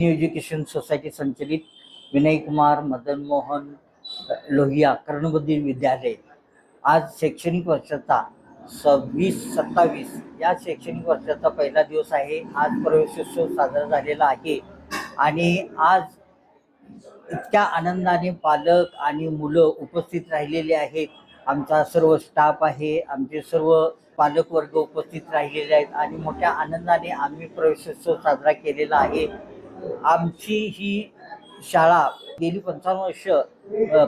Education society संचलित विनय कुमार मदन मोहन लोहिया कर्णबधिर विद्यालय आज शैक्षणिक वर्षाचा 26-27 या शैक्षणिक वर्षाचा पहिला दिवस आहे। आज प्रवेशोत्सव साजरा झालेला आहे आणि आज इतक्या आनंदाने पालक आणि मुलं उपस्थित राहिलेले आहेत। आमचा सर्व स्टाफ आहे, आमचे सर्व पालक वर्ग उपस्थित राहिलेले आहेत आणि मोठ्या आनंदाने आम्ही प्रवेशोत्सव साजरा केलेला आहे। आमची ही शाळा गेली 55 वर्ष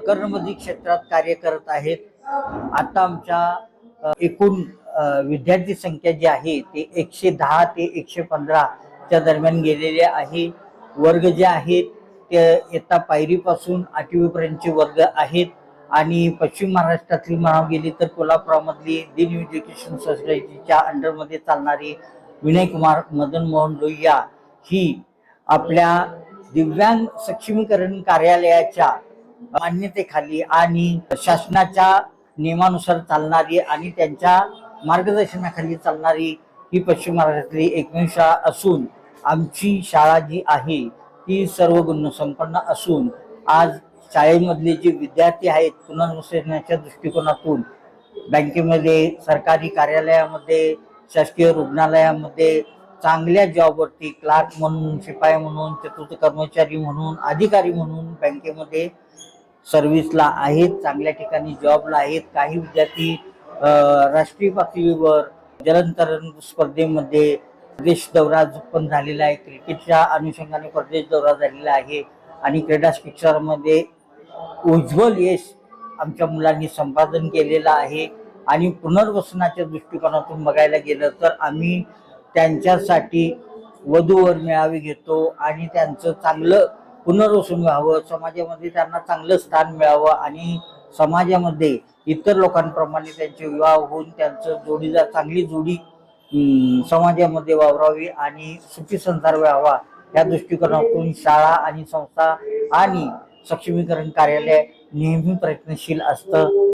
कर्णबधिर क्षेत्रात कार्य करत आहेत। आता आमच्या एकूण विद्यार्थी संख्या जी आहे ते 110 ते 115 च्या दरम्यान गेलेले आहे। वर्ग जे आहेत ते इयत्ता पायरीपासून 8वी पर्यंतचे वर्ग आहेत आणि पश्चिम महाराष्ट्रातली म्हणावं गेली तर कोल्हापुरामधली दिन एज्युकेशन सोसायटीच्या अंडरमध्ये चालणारी विनय कुमार मदन मोहन लोहिया ही आपल्या दिव्यांग सक्षमीकरण कार्यालयाच्या मान्यतेखाली आणि शासनाच्या नियमानुसार चालणारी आणि त्यांच्या मार्गदर्शनाखाली चालणारी ही पश्चिम महाराष्ट्रातली एकमेव शाळा असून आमची शाळा जी आहे ती सर्व गुणसंपन्न असून आज शाळेमधले जे विद्यार्थी आहेत पुनर्वसनाच्या दृष्टिकोनातून बँकेमध्ये, सरकारी कार्यालयामध्ये, शासकीय रुग्णालयामध्ये चांगल्या जॉबवरती क्लार्क म्हणून, शिपाई म्हणून, चतुर्थ कर्मचारी म्हणून, अधिकारी म्हणून बँकेमध्ये सर्व्हिसला आहेत, चांगल्या ठिकाणी जॉबला आहेत। काही विद्यार्थी राष्ट्रीय पातळीवर जलतरण स्पर्धेमध्ये प्रदेश दौरा पण झालेला आहे। क्रिकेटच्या अनुषंगाने प्रदेश दौरा झालेला आहे आणि क्रीडा शिक्षणामध्ये उज्ज्वल यश आमच्या मुलांनी संपादन केलेलं आहे। आणि पुनर्वसनाच्या दृष्टिकोनातून बघायला गेलं तर आम्ही त्यांच्यासाठी वधूवर मेळावे घेतो आणि त्यांचं चांगलं पुनर्वसन व्हावं, समाजामध्ये त्यांना चांगलं स्थान मिळावं आणि समाजामध्ये इतर लोकांप्रमाणे त्यांचे विवाह होऊन त्यांचं जोडीदार चांगली जोडी समाजामध्ये वावरावी आणि सुखी संसार व्हावा या दृष्टिकोनातून शाळा आणि संस्था आणि सक्षमीकरण कार्यालय नेहमी प्रयत्नशील असतं।